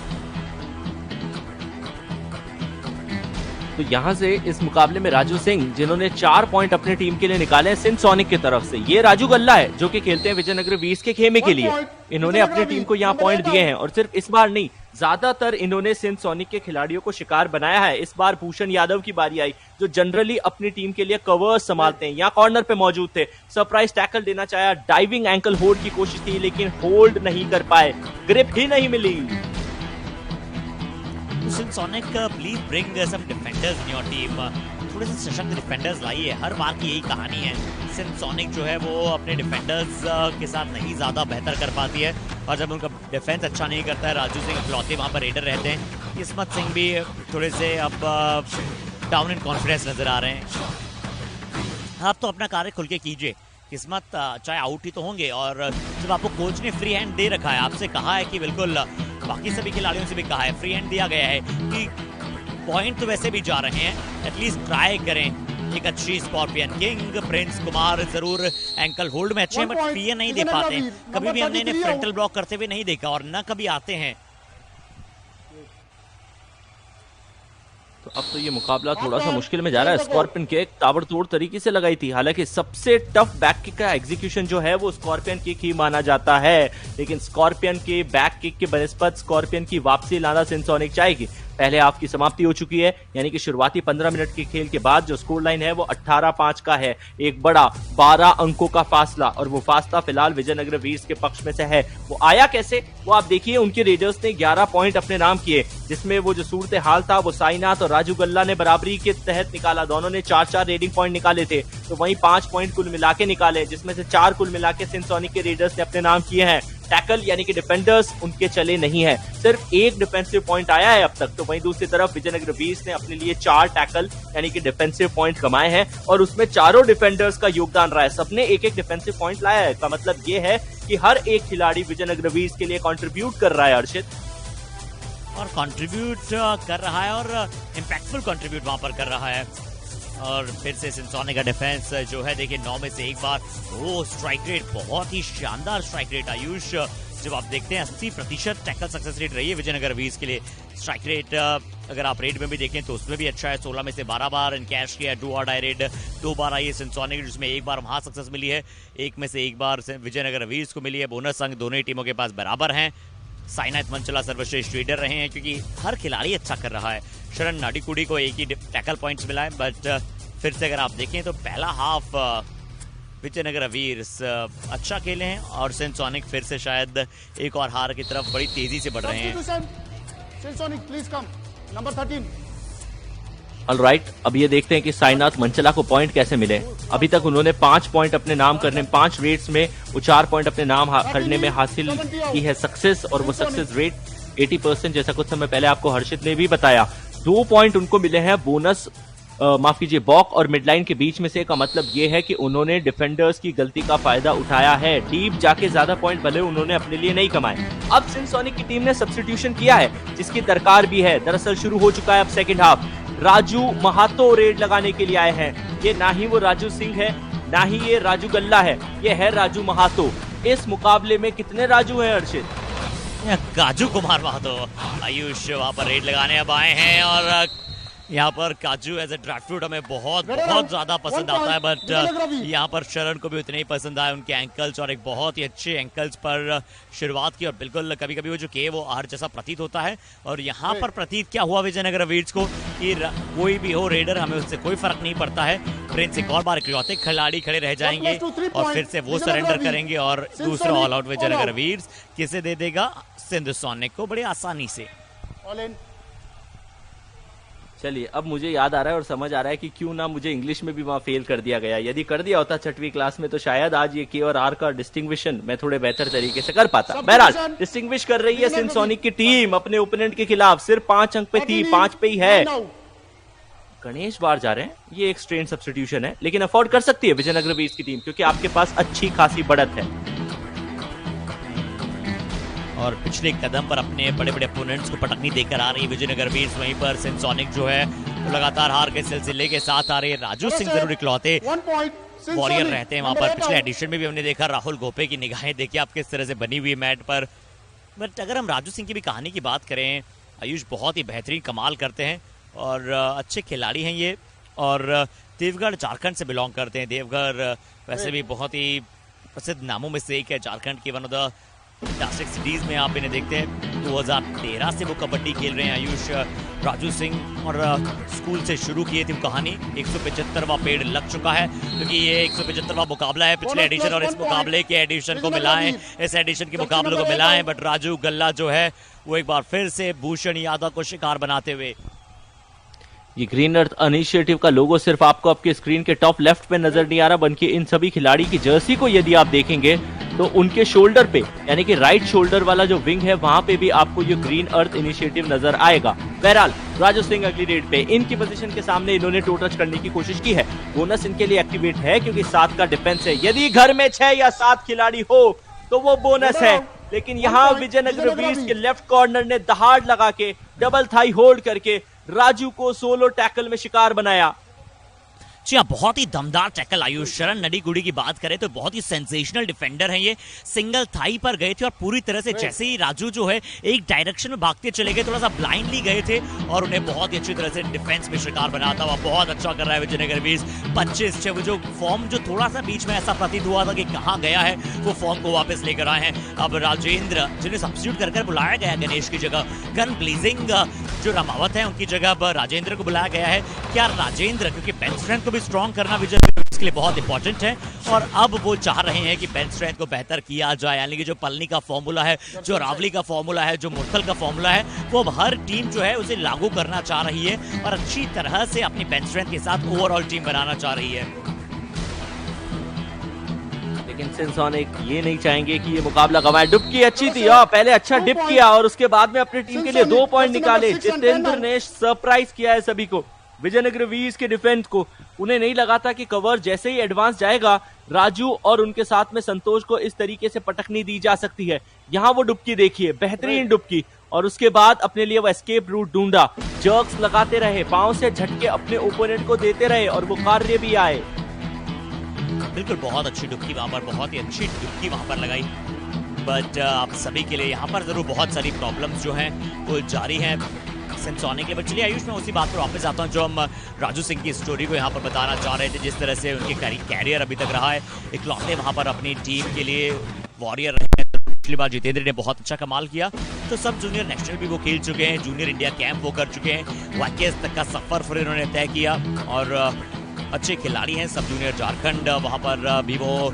[SPEAKER 2] तो यहाँ से इस मुकाबले में राजू सिंह जिन्होंने 4 पॉइंट अपने टीम के लिए निकाले हैं सिंसोनिक की तरफ से, ये राजू गल्ला है जो कि खेलते हैं विजयनगर वीर्स के खेमे के लिए। इन्होंने अपनी टीम को यहाँ पॉइंट दिए हैं और सिर्फ इस बार नहीं, ज्यादातर इन्होंने सिंसोनिक के खिलाड़ियों को शिकार बनाया है। इस बार भूषण यादव की बारी आई जो जनरली अपनी टीम के लिए कवर्स संभालते हैं, यहाँ कॉर्नर पे मौजूद थे। सरप्राइज टैकल देना चाहा, डाइविंग एंकल होल्ड की कोशिश थी लेकिन होल्ड नहीं कर पाए, ग्रिप ही नहीं मिली।
[SPEAKER 1] सिंसोनिक please bring some defenders in your team, थोड़े से सशक्त डिफेंडर्स लाइए। हर बार की यही कहानी है, सिंसोनिक जो है वो अपने डिफेंडर्स के साथ नहीं ज्यादा बेहतर कर पाती है और जब उनका डिफेंस अच्छा नहीं करता है, राजू सिंह इकलौते वहां पर रेडर रहते हैं। किस्मत सिंह भी थोड़े से अब डाउन इन कॉन्फिडेंस नजर आ रहे हैं। आप तो अपना कार्य खुल के कीजिए, किस्मत चाहे आउट ही तो होंगे। और जब आपको कोच ने फ्री हैंड दे रखा है, आपसे कहा है कि बिल्कुल बाकी सभी खिलाड़ियों से भी कहा है, फ्री हैंड दिया गया है कि पॉइंट तो वैसे भी जा रहे हैं, एटलीस्ट ट्राई करें। एक अच्छी स्कॉर्पियन किंग प्रिंस कुमार जरूर एंकल होल्ड में अच्छे हैं बट पीए नहीं दे पाते। कभी भी हमने इन्हें फ्रंटल ब्लॉक करते हुए नहीं देखा और न कभी आते हैं।
[SPEAKER 2] तो अब तो ये मुकाबला थोड़ा सा मुश्किल में जा रहा है। स्कॉर्पियन किक ताबड़तोड़ तरीके से लगाई थी, हालांकि सबसे टफ बैक किक का एग्जीक्यूशन जो है वो स्कॉर्पियन किक ही माना जाता है, लेकिन स्कॉर्पियन के बैक किक के बनस्पत स्कॉर्पियन की वापसी लाना सिंसोनिक चाहेगी। पहले हाफ की समाप्ति हो चुकी है, यानी कि शुरुआती 15 मिनट के खेल के बाद जो स्कोर लाइन है वो 18-5 का है। एक बड़ा 12 अंकों का फासला, और वो फासला फिलहाल विजयनगर वीर्स के पक्ष में से है। वो आया कैसे, वो आप देखिए। उनके रेडर्स ने 11 पॉइंट अपने नाम किए, जिसमें वो जो सूरत हाल था वो साईनाथ और राजू गल्ला ने बराबरी के तहत निकाला। दोनों ने 4-4 रेडिंग पॉइंट निकाले थे, तो वहीं 5 पॉइंट कुल मिला के निकाले, जिसमें से 4 कुल मिला के सिंसोनिक के रेडर्स ने अपने नाम किए हैं। टैकल यानी कि डिफेंडर्स उनके चले नहीं है, सिर्फ 1 डिफेंसिव पॉइंट आया है अब तक। तो वहीं दूसरी तरफ विजयनगर वीर्स ने अपने लिए 4 टैकल यानी कि डिफेंसिव पॉइंट कमाए हैं और उसमें चारों डिफेंडर्स का योगदान रहा है। सबने एक एक डिफेंसिव पॉइंट लाया है, का मतलब ये है कि हर एक खिलाड़ी विजयनगर वीर्स के लिए कंट्रीब्यूट कर रहा है अर्षित,
[SPEAKER 1] और कंट्रीब्यूट कर रहा है और इम्पैक्टफुल कंट्रीब्यूट वहां पर कर रहा है। और फिर से सिंसोनिक का डिफेंस जो है देखिए 9 में से एक बार वो स्ट्राइक रेट, बहुत ही शानदार स्ट्राइक रेट आयुष। जब आप देखते हैं 80% टैकल सक्सेस रेट रही है विजयनगर वीज के लिए। स्ट्राइक रेट अगर आप रेड में भी देखें तो उसमें भी अच्छा है, 16 में से 12 बार इनकैश किया। डू और डाई रेड 2 बार आई है सिंसोनिक, जिसमें एक बार वहां सक्सेस मिली है, एक में से एक बार विजयनगर वीज को मिली है। बोनस अंक दोनों ही टीमों के पास बराबर हैं। साइनाथ मंचला सर्वश्रेष्ठ रीडर रहे हैं क्योंकि हर खिलाड़ी अच्छा कर रहा है। शरण नाडीकुडी को एक ही टैकल पॉइंट्स मिला है, बट फिर से अगर आप देखें तो पहला हाफ विजयनगर वीर्स अच्छा खेले हैं और सिंसोनिक फिर से शायद एक और हार की तरफ बड़ी तेजी से बढ़ रहे हैं।
[SPEAKER 4] Sensonic, please come. Number 13.
[SPEAKER 2] Alright, अब ये देखते हैं कि साईनाथ मंचला को पॉइंट कैसे मिले। अभी तक उन्होंने 5 पॉइंट अपने नाम करने, 5 रेट्स में वो 4 पॉइंट अपने नाम करने में हासिल की है सक्सेस, और वो सक्सेस रेट 80%, जैसा कुछ समय पहले आपको हर्षित ने भी बताया। 2 पॉइंट उनको मिले हैं बोनस, माफ कीजिए, बॉक और मिडलाइन के बीच में से। का मतलब ये है कि उन्होंने डिफेंडर्स की गलती का फायदा उठाया है। डीप जाके ज्यादा पॉइंट भले उन्होंने अपने लिए नहीं कमाए। अब सिंसोनिक की टीम ने सब्स्टिट्यूशन किया है जिसकी दरकार भी है। दरअसल शुरू हो चुका है अब सेकंड हाफ। राजू महातो रेड लगाने के लिए आए हैं। ये ना ही वो राजू सिंह है, ना ही ये राजू गल्ला है, ये है राजू महातो। इस मुकाबले में कितने राजू हैं अर्षित?
[SPEAKER 1] काजू कुमार महातो आयुष वहां पर रेड लगाने अब आए हैं, और यहाँ पर काजू एज ए ड्राई फ्रूट हमें बहुत ज्यादा पसंद आता है, बट यहाँ पर शरण को भी उतने ही पसंद आए उनके एंकल्स, और एक बहुत ही अच्छे एंकल्स पर शुरुआत की। और बिल्कुल कभी कभी वो जो के वो आर जैसा प्रतीत होता है, और यहाँ पर प्रतीत क्या हुआ विजयनगर वीर्स को कि कोई भी हो रेडर, हमें उससे कोई फर्क नहीं पड़ता है। प्रिंस एक और बार इकलौते खिलाड़ी खड़े रह जाएंगे और फिर से वो सरेंडर करेंगे, और दूसरा ऑल आउट विजयनगर वीर्स किसे दे देगा? सिंसोनिक को बड़ी आसानी से।
[SPEAKER 2] चलिए, अब मुझे याद आ रहा है और समझ आ रहा है कि क्यों ना मुझे इंग्लिश में भी वहां फेल कर दिया गया। यदि कर दिया होता 6वीं क्लास में तो शायद आज ये के और आर का डिस्टिंग्विशन मैं थोड़े बेहतर तरीके से कर पाता। बहरहाल डिस्टिंग्विश कर रही है सिंसोनिक की टीम अपने ओपोनेंट के खिलाफ। सिर्फ 5 अंक पे थी, 5 पे ही है। गणेश बाहर जा रहे हैं, ये एक स्ट्रेन सब्स्टिट्यूशन है, लेकिन अफोर्ड कर सकती है विजयनगर वीर्स की टीम क्योंकि आपके पास अच्छी खासी बढ़त है।
[SPEAKER 1] और पिछले कदम पर अपने बड़े बड़े अपोनेंट्स को पटकनी देकर आ रही है विजयनगर वीर्स। वहीं पर सिंसोनिक जो है वो लगातार हार के सिलसिले के साथ आ रही है। राजू सिंह जरूर इकलौते वॉरियर रहते हैं वहां पर। पिछले एडिशन में भी हमने देखा राहुल गोपे की निगाहें देखिए आप किस तरह से बनी हुई मैट पर। बट अगर हम राजू सिंह की भी कहानी की बात करें, आयुष बहुत ही बेहतरीन कमाल करते हैं और अच्छे खिलाड़ी हैं ये, और देवगढ़ झारखंड से बिलोंग करते हैं। देवगढ़ वैसे भी बहुत ही प्रसिद्ध नामों में से एक है झारखंड की, one of the fantastic cities में आप इन्हें देखते हैं। 2013 से वो कबड्डी खेल रहे हैं आयुष राजू सिंह, और स्कूल से शुरू किए थे कहानी। 175वां पेड़ लग चुका है क्योंकि ये 175वां मुकाबला है पिछले एडिशन और इस मुकाबले के एडिशन को मिलाएं, इस एडिशन के मुकाबलों को मिलाएं। बट राजू गल्ला जो है वो एक बार फिर से भूषण यादव को शिकार बनाते हुए।
[SPEAKER 2] ये ग्रीन अर्थ इनिशिएटिव का लोगो सिर्फ आपको आपके स्क्रीन के टॉप लेफ्ट पे नजर नहीं आ रहा, बल्कि इन सभी खिलाड़ी की जर्सी को यदि आप देखेंगे तो उनके शोल्डर पे, यानी कि राइट शोल्डर वाला जो विंग है वहां पे भी आपको ये ग्रीन अर्थ इनिशिएटिव नजर आएगा। बहरहाल राजू सिंह अगली रेड पे, इनकी पोजीशन के सामने इन्होंने टो टच करने की कोशिश की है। बोनस इनके लिए एक्टिवेट है क्योंकि 7 का डिफेंस है। यदि घर में 6 या 7 खिलाड़ी हो तो वो बोनस है, लेकिन यहाँ विजयनगर वीर्स के लेफ्ट कॉर्नर ने दहाड़ लगा के डबल थाई होल्ड करके राजू को सोलो टैकल में शिकार बनाया।
[SPEAKER 1] जी हाँ, बहुत ही दमदार टैकल आयुष। शरण नडीकुडी की बात करें तो बहुत ही सेंसेशनल डिफेंडर हैं ये। सिंगल थाई पर गए थे और पूरी तरह से जैसे ही राजू जो है एक डायरेक्शन में भागते चले गए, थोड़ा सा ब्लाइंडली गए थे और उन्हें बहुत ही अच्छी तरह से डिफेंस में शिकार बनाया था। वह बहुत अच्छा कर रहा है विजयनगर वीर्स। 25 जो फॉर्म जो थोड़ा सा बीच में ऐसा प्रतीत हुआ था कि कहाँ गया है, वो फॉर्म को वापस लेकर आए हैं। अब राजेंद्र जिन्हें सब्स्टिट्यूट कर बुलाया गया गणेश की जगह, गन ब्लेजिंग जो रमावत है उनकी जगह अब राजेंद्र को बुलाया गया है। क्या राजेंद्र, क्योंकि बेंच स्ट्रेंथ को भी स्ट्रॉन्ग करना विजय के लिए बहुत इंपॉर्टेंट है, और अब वो चाह रहे हैं कि बेंच स्ट्रेंथ को बेहतर किया जाए। यानी कि जो पलनी का फॉर्मूला है, जो रावली का फॉर्मूला है, जो मुरथल का फॉर्मूला है, वो अब हर टीम जो है उसे लागू करना चाह रही है और अच्छी तरह से अपनी बेंच स्ट्रेंथ के साथ ओवरऑल टीम बनाना चाह रही है।
[SPEAKER 2] लेकिन सिंसोनिक ये नहीं चाहेंगे कि ये मुकाबला गंवाए। डुबकी अच्छी थी, पहले अच्छा डिप किया और उसके बाद में अपनी टीम के लिए 2 पॉइंट निकाले। जितेंद्र ने सरप्राइज किया है सभी को, विजयनगर वीर्स के डिफेंस को। उन्हें नहीं लगा था कि कवर जैसे ही एडवांस जाएगा राजू और उनके साथ में संतोष को इस तरीके से पटकनी दी जा सकती है। यहाँ वो डुबकी देखिए, बेहतरीन डुबकी, और उसके बाद अपने लिए वो एस्केप रूट ढूंढा, जर्क्स लगाते रहे, पांव से झटके अपने ओपोनेंट को देते रहे और वो कार्य भी आए।
[SPEAKER 1] बिल्कुल, बहुत अच्छी डुबकी वहां पर, बहुत ही अच्छी डुबकी वहां पर लगाई। बट आप सभी के लिए यहाँ पर जरूर बहुत सारी प्रॉब्लम्स जो हैं वो जारी हैं सेंसोनिक के। बट चलिए आयुष, मैं उसी बात पर वापस आता हूँ जो हम राजू सिंह की स्टोरी को यहाँ पर बताना चाह रहे थे, जिस तरह से उनके कैरियर अभी तक रहा है। इकलौते वहाँ पर अपनी टीम के लिए वॉरियर रहे हैं। पिछली बार जितेंद्र ने बहुत अच्छा कमाल किया, तो सब जूनियर नेशनल भी वो खेल चुके हैं, जूनियर इंडिया कैंप वो कर चुके हैं, वाईकेएस तक का सफर फिर इन्होंने तय किया और अच्छे खिलाड़ी हैं। सब जूनियर झारखंड वहाँ पर भी वो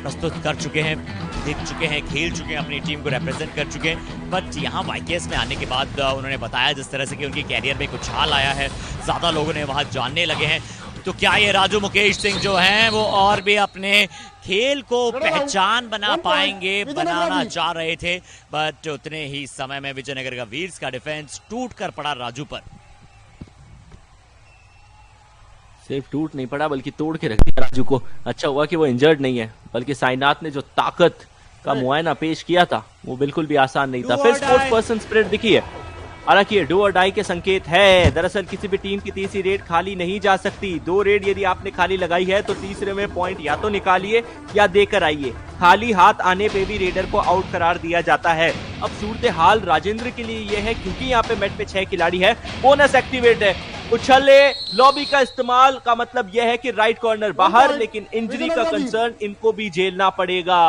[SPEAKER 1] प्रस्तुत कर चुके हैं, दिख चुके हैं, खेल चुके हैं, अपनी टीम को रिप्रेजेंट कर चुके हैं। बट यहाँ वाईकेएस में आने के बाद उन्होंने बताया जिस तरह से कि उनके कैरियर में कुछ हाल आया है, ज़्यादा लोगों ने वहाँ जानने लगे हैं। तो क्या ये राजू मुकेश सिंह जो हैं वो और भी अपने खेल को पहचान बना पाएंगे, बनाना चाह रहे थे, बट उतने ही समय में विजयनगर का वीर्स का डिफेंस टूट कर पड़ा राजू पर।
[SPEAKER 2] सिर्फ टूट नहीं पड़ा बल्कि तोड़ के रख दिया राजू को। अच्छा हुआ कि वो इंजर्ड नहीं है, बल्कि साईनाथ ने जो ताकत का मुआयना पेश किया था वो बिल्कुल भी आसान नहीं था। फिर स्पोर्ट्स पर्सन स्पिरिट दिखी है, हालांकि ये डू और डाई के संकेत है। दरअसल किसी भी टीम की तीसरी रेड खाली नहीं जा सकती। 2 रेड यदि आपने खाली लगाई है तो तीसरे में पॉइंट या तो निकालिए या देकर आइए। खाली हाथ आने पे भी रेडर को आउट करार दिया जाता है। अब सूरत हाल राजेंद्र के लिए यह है, क्योंकि यहाँ पे मैच में 6 खिलाड़ी है, बोनस एक्टिवेट है। उछले लॉबी का इस्तेमाल का मतलब यह है कि राइट कॉर्नर बाहर, लेकिन इंजरी का कंसर्न इनको भी झेलना पड़ेगा।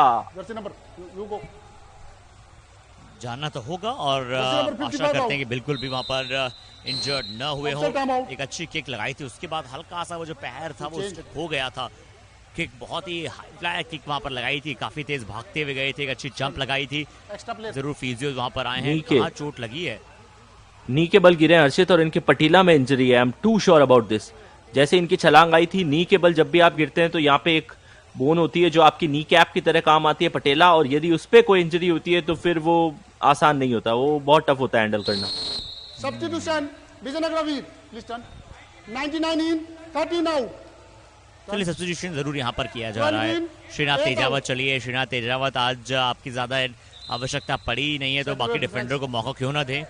[SPEAKER 1] जानना तो होगा और आशा करते हैं कि बिल्कुल भी वहां पर इंजर्ड न हुए हो। एक अच्छी किक लगाई थी, उसके बाद हल्का सा वो जो पैर था वो हो गया था। किक बहुत ही हाई फ्लाई किक वहां पर लगाई थी, काफी तेज भागते हुए गए थे, एक अच्छी जंप लगाई थी। जरूर फिजियो वहां पर आए हैं, कहाँ चोट लगी है।
[SPEAKER 2] नी के बल गिरे हर्षित और इनके पटीला में इंजरी है। I am too sure about this. जैसे इनकी छलांग आई थी, नी के बल जब भी आप गिरते हैं तो यहाँ पे एक बोन होती है जो आपकी नी कैप की तरह काम आती है, पटेला, और यदि उस पर कोई इंजरी होती है तो फिर वो आसान नहीं होता, वो बहुत टफ होता है हैंडल करना।
[SPEAKER 4] सब्स्टिट्यूशन विजयनगर वीर प्लीज टर्न 99 इन 13 आउट।
[SPEAKER 1] चलिए सब्स्टिट्यूशन जरूर यहाँ पर किया जा रहा है। श्रीनाथ तेजावत, चलिए श्रीनाथ तेजावत, आज आपकी ज्यादा आवश्यकता पड़ी नहीं है तो बाकी डिफेंडर को मौका क्यों ना दें।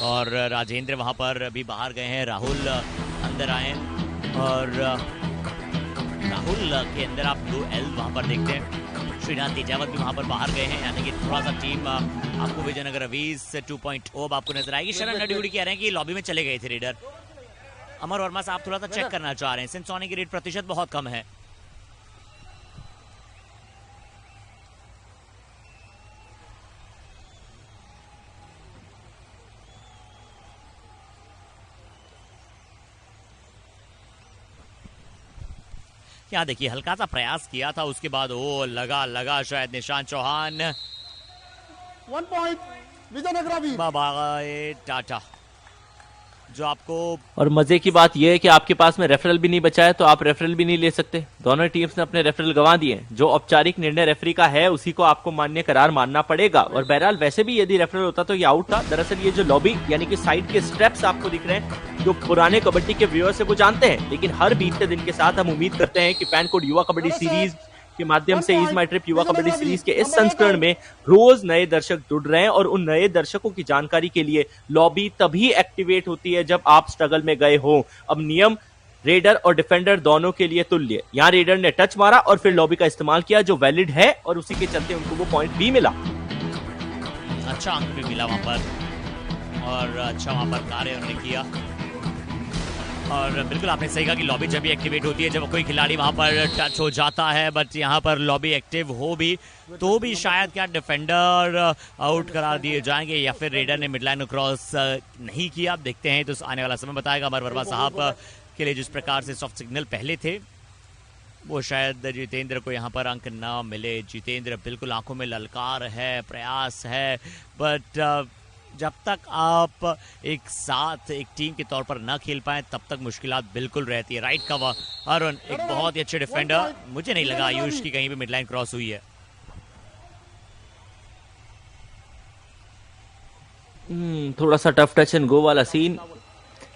[SPEAKER 1] और राजेंद्र वहां पर अभी बाहर गए हैं, राहुल अंदर आए और राहुल के अंदर आप 2L वहां पर देखते हैं। श्रीनाथ तेजावत भी वहां पर बाहर गए हैं, यानी कि थोड़ा सा टीम आपको विजयनगर वीज 2.0 अब आपको नजर आएगी। शरण नडीगुड़ी कह रहे हैं कि लॉबी में चले गए थे रेडर। अमर वर्मा साहब थोड़ा सा चेक करना चाह रहे हैं, सेंसोनिक की रेड प्रतिशत बहुत कम है। क्या देखिए, हल्का सा प्रयास किया था, उसके बाद ओ लगा शायद निशान चौहान।
[SPEAKER 4] 1 पॉइंट विजयनगर वीर।
[SPEAKER 1] बाय टाटा। जो आपको
[SPEAKER 2] और मजे की बात यह है कि आपके पास में रेफरल भी नहीं बचा है तो आप रेफरल भी नहीं ले सकते। दोनों टीम्स ने अपने रेफरल गंवा दिए। जो औपचारिक निर्णय रेफरी का है उसी को आपको मान्य करार मानना पड़ेगा। और बहरहाल वैसे भी यदि रेफरल होता तो ये आउट था। दरअसल ये जो लॉबी यानी कि साइड के स्टेप्स आपको दिख रहे हैं, जो पुराने कबड्डी के व्यूअर्स है वो जानते हैं, लेकिन हर बीतते दिन के साथ हम उम्मीद करते हैं कि फैन कोड युवा कबड्डी सीरीज के माध्यम से इज माई ट्रिप युवा कबड्डी सीरीज के इस संस्करण में रोज नए दर्शक जुड़ रहे हैं। और उन नए दर्शकों की जानकारी के लिए लॉबी तभी एक्टिवेट होती है जब आप स्ट्रगल में गए हो। अब नियम रेडर और डिफेंडर दोनों के लिए तुल्य। यहाँ रेडर ने टच मारा और फिर लॉबी का इस्तेमाल किया जो वैलिड है और उसी के चलते उनको वो पॉइंट भी मिला।
[SPEAKER 1] अच्छा अंक भी मिला वहां पर और अच्छा वहां पर कार्य उन्होंने किया। और बिल्कुल आपने सही कहा कि लॉबी जब भी एक्टिवेट होती है जब कोई खिलाड़ी वहां पर टच हो जाता है, बट यहाँ पर लॉबी एक्टिव हो भी तो भी शायद क्या डिफेंडर आउट करार दिए जाएंगे या फिर रेडर ने मिडलाइन क्रॉस नहीं किया। आप देखते हैं तो आने वाला समय बताएगा। अमर वर्मा साहब के लिए जिस प्रकार से सॉफ्ट सिग्नल पहले थे वो शायद जितेंद्र को यहाँ पर अंक ना मिले। जितेंद्र बिल्कुल आंखों में ललकार है, प्रयास है, बट जब तक आप एक साथ एक टीम के तौर पर ना खेल पाए तब तक मुश्किलात बिल्कुल रहती है। राइट कवर अरुण, एक बहुत ही अच्छे डिफेंडर। मुझे नहीं लगा आयुष की कहीं भी मिडलाइन क्रॉस हुई है।
[SPEAKER 2] थोड़ा सा टफ टच एंड गो वाला सीन।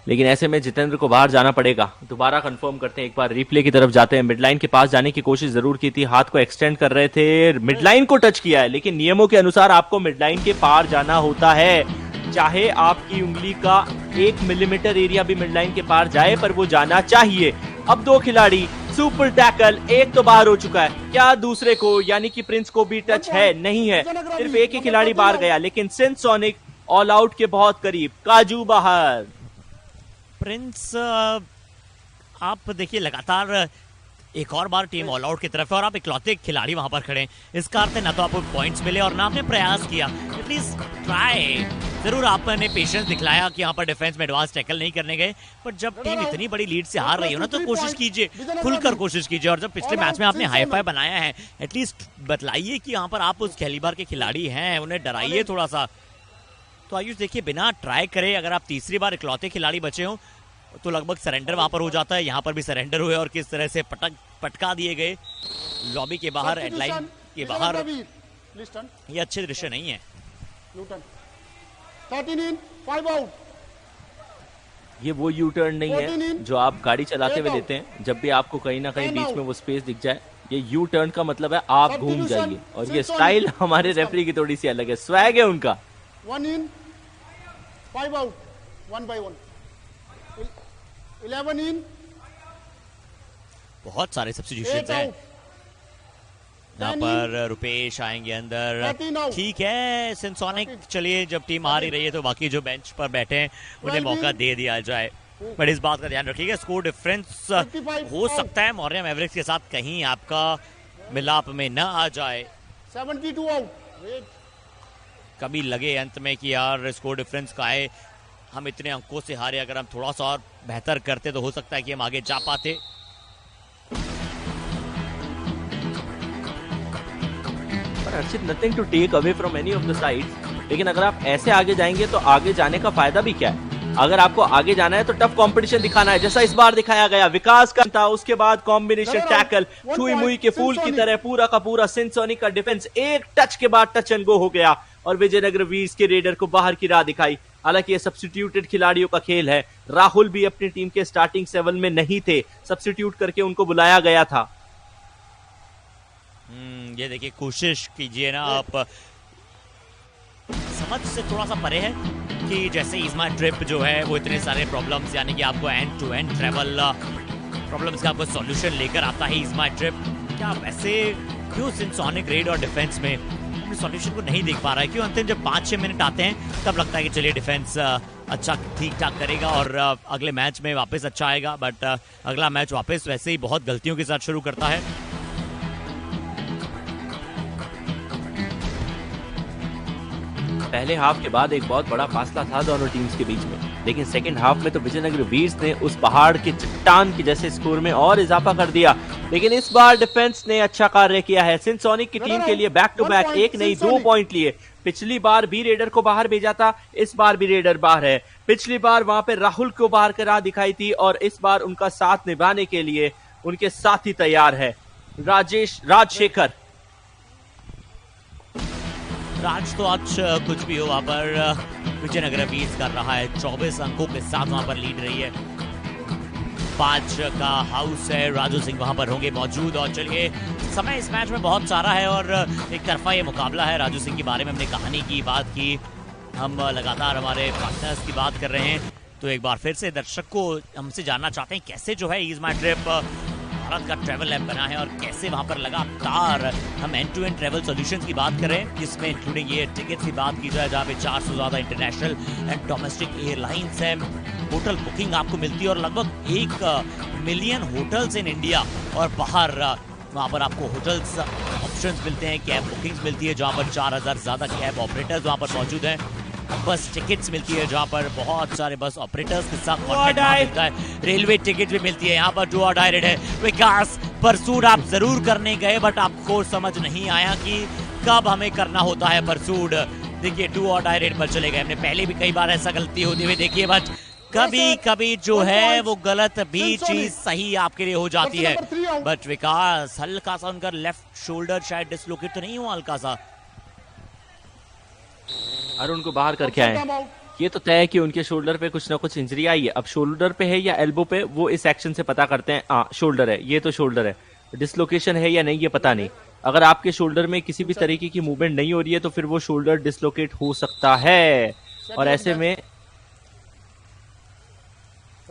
[SPEAKER 2] लेकिन ऐसे में जितेंद्र को बाहर जाना पड़ेगा। दोबारा कंफर्म करते हैं, एक बार रिप्ले की तरफ जाते हैं। मिडलाइन के पास जाने की कोशिश जरूर की थी, हाथ को एक्सटेंड कर रहे थे, मिडलाइन को टच किया है, लेकिन नियमों के अनुसार आपको मिडलाइन के पार जाना होता है। चाहे आपकी उंगली का 1 मिलीमीटर एरिया भी मिडलाइन के पार जाए, पर वो जाना चाहिए। अब 2 खिलाड़ी, सुपर टैकल, एक तो बाहर हो चुका है, क्या दूसरे को यानी कि प्रिंस को भी टच है? नहीं है, सिर्फ एक ही खिलाड़ी बाहर गया, लेकिन सिंसोनिक ऑल आउट के बहुत करीब। काजू बाहर।
[SPEAKER 1] प्रिंस आप देखिए लगातार एक और बार टीम ऑल आउट की तरफ है और आप इकलौते खिलाड़ी वहां पर खड़े हैं। इसका अर्थ है ना तो आपको पॉइंट्स मिले और ना आपने प्रयास किया, एटलीस्ट ट्राई। जरूर आपने पेशेंस दिखलाया कि यहाँ पर डिफेंस में एडवांस टैकल नहीं करने गए, पर जब टीम इतनी बड़ी लीड से हार रही हो ना तो कोशिश कीजिए, खुलकर कोशिश कीजिए। और जब पिछले मैच में आपने हाई फाई बनाया है, एटलीस्ट बतलाइए कि यहाँ पर आप उस कैलिबर के खिलाड़ी हैं, उन्हें डराइए थोड़ा सा। तो आयुष देखिए, बिना ट्राई करे अगर आप तीसरी बार इकलौते खिलाड़ी बचे हो तो लगभग सरेंडर वहां पर हो जाता है। यहाँ पर भी सरेंडर हुए और किस तरह से पटका दिए गए लॉबी के बाहर, हेडलाइन के बाहर। ये अच्छे दृश्य नहीं है।
[SPEAKER 4] 13 in, 5 out.
[SPEAKER 2] ये वो यू टर्न नहीं है जो आप गाड़ी चलाते हुए लेते हैं, जब भी आपको कहीं ना कहीं बीच में वो स्पेस दिख जाए। ये यू टर्न का मतलब है आप घूम जाइए, और ये स्टाइल हमारे रेफरी की थोड़ी सी अलग है, स्वैग है उनका।
[SPEAKER 4] 1 in, 5 out, 1 by 1. 11 in,
[SPEAKER 1] बहुत सारे सब्स्टिट्यूशंस हैं यहाँ पर। रुपेश आएंगे अंदर, ठीक है। सिंसोनिक, चलिए जब टीम आ रही रही है तो बाकी जो बेंच पर बैठे हैं उन्हें मौका दे दिया जाए, पर इस बात का ध्यान रखिएगा स्कोर डिफरेंस हो सकता है मौर्य मैवरिक्स के साथ कहीं आपका मिलाप में न आ जाए।
[SPEAKER 4] 72 out.
[SPEAKER 1] कभी लगे अंत में कि यार स्कोर डिफरेंस का है, हम इतने अंकों से हारे, अगर हम थोड़ा सा और बेहतर करते तो हो सकता है कि हम आगे जा पाते।
[SPEAKER 2] Archit, nothing to take away from any of the sides, लेकिन अगर आप ऐसे आगे जाएंगे तो आगे जाने का फायदा भी क्या है? अगर आपको आगे जाना है तो टफ कंपटीशन दिखाना है, जैसा इस बार दिखाया गया। विकास का था, उसके बाद कॉम्बिनेशन टैकल, छुई मुई के फूल की तरह पूरा का पूरा सिंसोनिक का डिफेंस एक टच के बाद टच एंड गो हो गया और विजयनगर वीज के रेडर को बाहर की राह दिखाई। हालांकि ये सब्स्टिट्यूटेड खिलाड़ियों का खेल है, राहुल भी अपनी टीम के स्टार्टिंग 7 में नहीं थे, सब्स्टिट्यूट करके उनको बुलाया गया था।
[SPEAKER 1] ये देखिए, कोशिश कीजिए ना आप, समझ से थोड़ा सा परे है कि जैसे इज़मा ट्रिप जो है वो इतने सारे प्रॉब्लम्स, यानी कि आपको end to end travel problems का आपको सॉल्यूशन लेकर आता है इज़मा ट्रिप। क्या वैसे क्यों सिंसोनिक रेड और डिफेंस में अपने सॉल्यूशन को नहीं देख पा रहा है? क्यों अंतिम जब 5-6 मिनट आते हैं तब लगता है कि चलिए डिफेंस अच्छा ठीक ठाक करेगा और अगले मैच में वापस अच्छा आएगा, बट अगला मैच वापस वैसे ही बहुत गलतियों के साथ शुरू करता है।
[SPEAKER 2] पहले हाफ के बाद एक बहुत बड़ा फासला था दोनों टीम्स के बीच में, लेकिन सेकंड हाफ में तो विजयनगर वीर्स ने उस पहाड़ की चट्टान के जैसे स्कोर में और इजाफा कर दिया। लेकिन इस बार डिफेंस ने अच्छा कार्य किया है। सिंसोनिक की टीम के लिए बैक टू बैक एक नहीं 2 पॉइंट लिए। पिछली बार भी रेडर को बाहर भेजा था, इस बार भी रेडर बाहर है। पिछली बार वहां पे राहुल को बाहर की राह दिखाई थी और इस बार उनका साथ निभाने के लिए उनके साथी तैयार है। राजशेखर
[SPEAKER 1] राज तो आज कुछ भी हो वहां पर विजयनगर वीज कर रहा है, 24 अंकों के साथ वहां पर लीड रही है। 5 का हाउस है, राजू सिंह वहां पर होंगे मौजूद। और चलिए, समय इस मैच में बहुत सारा है और एक तरफा ये मुकाबला है। राजू सिंह के बारे में हमने कहानी की बात की, हम लगातार हमारे पार्टनर्स की बात कर रहे हैं, तो एक बार फिर से दर्शक को हमसे जानना चाहते हैं कैसे जो है इज़मा ट्रिप भारत का ट्रैवल ऐप बना है और कैसे वहां पर लगातार हम end to end travel solutions की बात करें, जिसमें इंक्लूडिंग ये टिकट की बात की जाए जहाँ पे 400 से ज्यादा इंटरनेशनल एंड डोमेस्टिक एयरलाइंस हैं। होटल बुकिंग आपको मिलती है और लगभग 1 मिलियन होटल्स इन इंडिया और बाहर वहाँ पर आपको होटल्स ऑप्शंस मिलते हैं, कैब बुकिंग्स मिलती है जहाँ पर 4000 से ज्यादा कैब ऑपरेटर्स वहाँ पर मौजूद हैं। बस टिकट्स मिलती है जहाँ पर बहुत सारे बस ऑपरेटर्स के साथ कॉन्टैक्ट मिलता है। रेलवे टिकट भी मिलती है यहाँ पर जो डायरेक्ट है। विकास परसूट आप जरूर करने गए, बट आपको समझ नहीं आया कि कब हमें करना होता है परसूट। देखिए, डू और डायरेक्ट पर चले गए। हमने पहले भी कई बार ऐसा गलती होती हुई देखी है, बट कभी कभी जो है वो गलत भी चीज सही आपके लिए हो जाती है। बट विकास हल्का सा उनका लेफ्ट शोल्डर शायद डिसलोकेट तो नहीं हुआ हल्का सा।
[SPEAKER 2] अरुण को बाहर करके आए, ये तो तय है कि उनके शोल्डर पे कुछ ना कुछ इंजरी आई है। अब शोल्डर पे है या एल्बो पे, वो इस एक्शन से पता करते हैं। हाँ, शोल्डर है, ये तो शोल्डर है। डिसलोकेशन है या नहीं ये पता नहीं। अगर आपके शोल्डर में किसी भी तरीके की मूवमेंट नहीं हो रही है तो फिर वो शोल्डर डिसलोकेट हो सकता है, और ऐसे में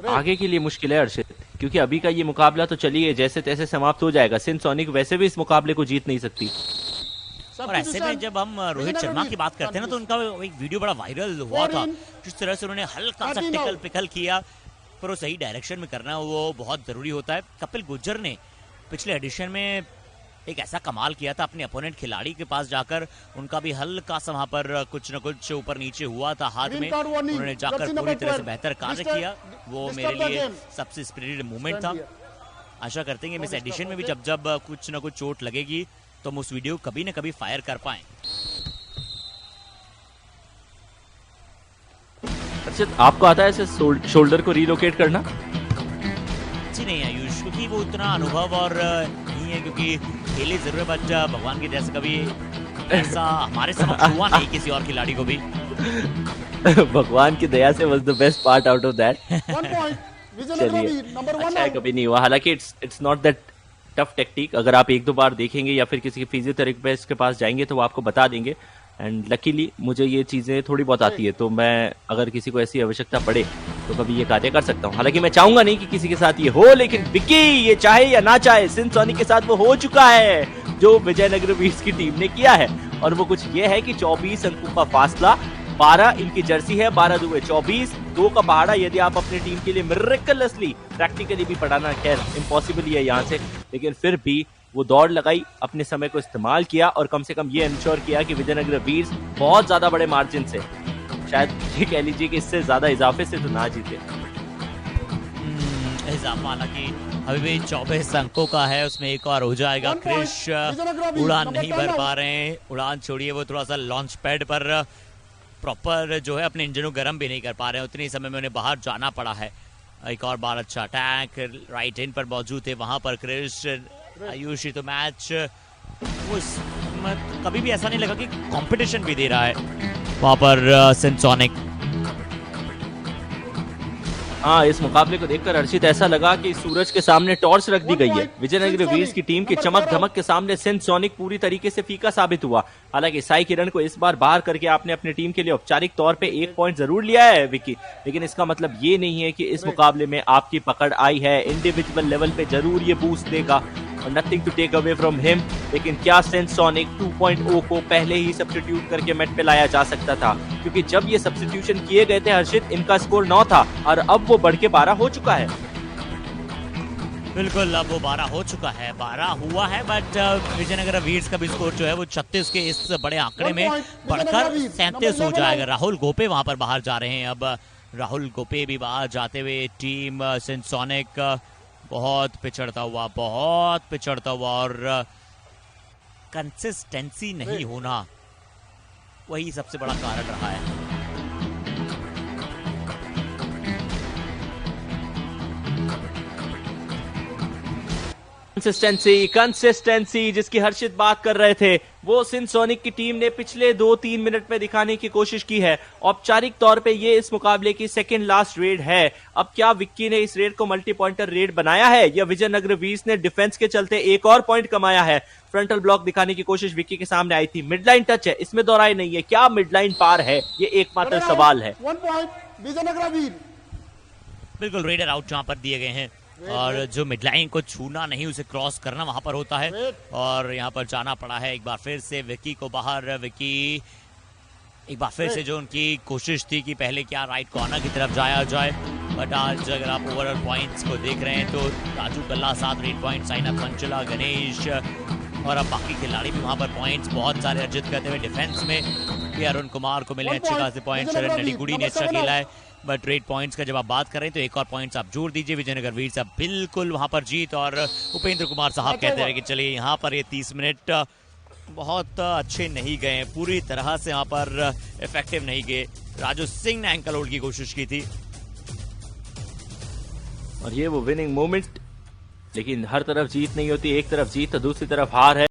[SPEAKER 2] आगे के लिए मुश्किल है अर्शित, क्योंकि अभी का ये मुकाबला तो चलिए जैसे तैसे समाप्त हो जाएगा। सिनसोनिक वैसे भी इस मुकाबले को जीत नहीं सकती।
[SPEAKER 1] और ऐसे में जब हम रोहित शर्मा की बात करते हैं ना, तो उनका एक वीडियो बड़ा वायरल हुआ था, जिस तरह से उन्होंने हल्का सा टिकल पिकल किया, पर वो सही डायरेक्शन में करना वो बहुत जरूरी होता है। कपिल गुर्जर ने पिछले एडिशन में एक ऐसा कमाल किया था अपने अपोनेंट खिलाड़ी के पास जाकर, उनका भी हल्का सा वहां पर कुछ न कुछ ऊपर नीचे हुआ था हाथ में, उन्होंने जाकर पूरी तरह से बेहतर कार्य किया। वो मेरे लिए सबसे स्पिरिटेड मूवमेंट था। आशा करते हैं कि इस एडिशन में भी जब जब कुछ न कुछ चोट लगेगी तो हम उस वीडियो को कभी न कभी फायर कर पाए।
[SPEAKER 2] अर्शित, आपको आता है ऐसे शोल्डर को रिलोकेट करना?
[SPEAKER 1] जी नहीं आयुष, क्योंकि वो उतना अनुभव और नहीं है, क्योंकि खेले जरूर है, बट भगवान की दया से कभी ऐसा हमारे समक्ष हुआ नहीं किसी और खिलाड़ी को भी।
[SPEAKER 2] भगवान की दया से was the best part out of that.
[SPEAKER 4] 1 point.
[SPEAKER 2] चलिए,
[SPEAKER 4] नंबर 1
[SPEAKER 2] अच्छा है कभी नहीं हुआ। हालांकि it's not that tough technique. अगर आप एक दो बार देखेंगे या फिर किसी फिजियोथेरेपिस्ट के पास जाएंगे तो वो आपको बता देंगे। एंड लकीली मुझे ये चीजें थोड़ी बहुत आती है, तो मैं अगर किसी को ऐसी आवश्यकता पड़े तो कभी ये कार्य कर सकता हूँ। हालांकि मैं चाहूंगा नहीं कि किसी के साथ ये हो, लेकिन विक्की ये चाहे या ना चाहे सिनसोनिक के साथ वो हो चुका है जो विजयनगर वीर्स की टीम ने किया है। और वो कुछ ये है कि 24 अंकों का फासला, 12 इनकी जर्सी है, 12 दुए 24, 2 का पहाड़ा। यदि आप अपनी टीम के लिए मिरेकलसली प्रैक्टिकली भी पढ़ाना, खैर इम्पॉसिबल ही है यहाँ से, लेकिन फिर भी वो दौड़ लगाई, अपने समय को इस्तेमाल किया और कम से कम ये इंश्योर किया कि विजयनगर वीर्स बहुत ज्यादा बड़े मार्जिन से, शायद ये कह लीजिए कि इससे ज्यादा इजाफे से तो ना जीते।
[SPEAKER 1] इजाफा हालांकि अभी भी 24 अंकों का है, उसमें एक और हो जाएगा। क्रिश उड़ान नहीं भर पा रहे हैं, उड़ान छोड़िए, वो थोड़ा सा लॉन्च पैड पर प्रॉपर जो है अपने इंजन को गर्म भी नहीं कर पा रहे हैं, उतने समय में उन्हें बाहर जाना पड़ा है। एक और बार अच्छा अटैक राइट हैंड पर मौजूद है वहां पर क्रिश। आयुष तो मैच उस कभी भी ऐसा नहीं लगा कि कंपटीशन भी दे रहा है वहां पर सिनसोनिक।
[SPEAKER 2] हाँ, इस मुकाबले को देखकर अर्शित ऐसा लगा कि सूरज के सामने टॉर्च रख दी गई है। विजयनगर वीर्स की टीम की चमक धमक के सामने सिनसोनिक पूरी तरीके से फीका साबित हुआ। हालांकि साई किरण को इस बार बाहर करके आपने अपनी टीम के लिए औपचारिक तौर पे 1 पॉइंट जरूर लिया है विक्की, लेकिन इसका मतलब ये नहीं है कि इस मुकाबले में आपकी पकड़ आई है। इंडिविजुअल लेवल पे जरूर ये बूस्ट देगा और nothing to take away from him, लेकिन क्या सिनसोनिक 2.0 को पहले ही सब्स्टिट्यूट करके मैट पे लाया जा सकता था? क्योंकि जब ये सब्स्टिट्यूशन किए गए थे हर्षित, इनका स्कोर 9 था और अब वो बढ़ के 12 हो चुका है।
[SPEAKER 1] बिल्कुल, अब वो 12 हो चुका है, 12 हुआ है, बट विजयनगर वीर्स का भी स्कोर जो है वो 36 के इस बड़े आंकड़े में बढ़कर 37 हो जाएगा। राहुल गोपे वहां पर बाहर जा रहे हैं। अब राहुल गोपे भी बाहर जाते हुए टीम सिनसोनिक बहुत पिछड़ता हुआ और कंसिस्टेंसी नहीं होना वही सबसे बड़ा कारण रहा है।
[SPEAKER 2] कंसिस्टेंसी जिसकी हर्षित बात कर रहे थे, वो सिनसोनिक की टीम ने पिछले 2-3 मिनट में दिखाने की कोशिश की है। औपचारिक तौर पे ये इस मुकाबले की सेकंड लास्ट रेड है। अब क्या विक्की ने इस रेड को मल्टी पॉइंटर रेड बनाया है या विजयनगर वीर्स ने डिफेंस के चलते एक और पॉइंट कमाया है? फ्रंटल ब्लॉक दिखाने की कोशिश विक्की के सामने आई थी, मिडलाइन टच है, इसमें दोहराई नहीं है। क्या मिडलाइन पार है? ये एकमात्र सवाल है।
[SPEAKER 4] 1 point. विजयनगर वीर।
[SPEAKER 1] बिल्कुल, रेडर आउट जहां पर दिए गए हैं और जो मिडलाइन को छूना नहीं, उसे क्रॉस करना वहां पर होता है और यहाँ पर जाना पड़ा है एक बार फिर से विक्की को बाहर। विक्की एक बार फिर से जो उनकी कोशिश थी कि पहले क्या राइट कॉर्नर की तरफ जाया जाए, बट आज अगर आप ओवरऑल पॉइंट्स को देख रहे हैं तो राजू कल्ला 7 रेड पॉइंट, साइनाथ पंचला, गणेश और अब बाकी खिलाड़ी भी वहां पर पॉइंट्स बहुत सारे अर्जित करते हुए। डिफेंस में भी अरुण कुमार को मिले अच्छे खासे पॉइंट, शरण नडीगुड़ी ने अच्छा खेला है, बट रेड पॉइंट्स का जब आप बात करें तो एक और पॉइंट्स आप जोड़ दीजिए। विजयनगर वीर्स अब बिल्कुल वहां पर जीत, और उपेंद्र कुमार साहब कहते हैं कि चलिए यहाँ पर ये 30 मिनट बहुत अच्छे नहीं गए, पूरी तरह से यहाँ पर इफेक्टिव नहीं गए। राजू सिंह ने एंकल होल्ड की कोशिश की थी
[SPEAKER 2] और ये वो विनिंग मोमेंट, लेकिन हर तरफ जीत नहीं होती, एक तरफ जीत तो दूसरी तरफ हार है।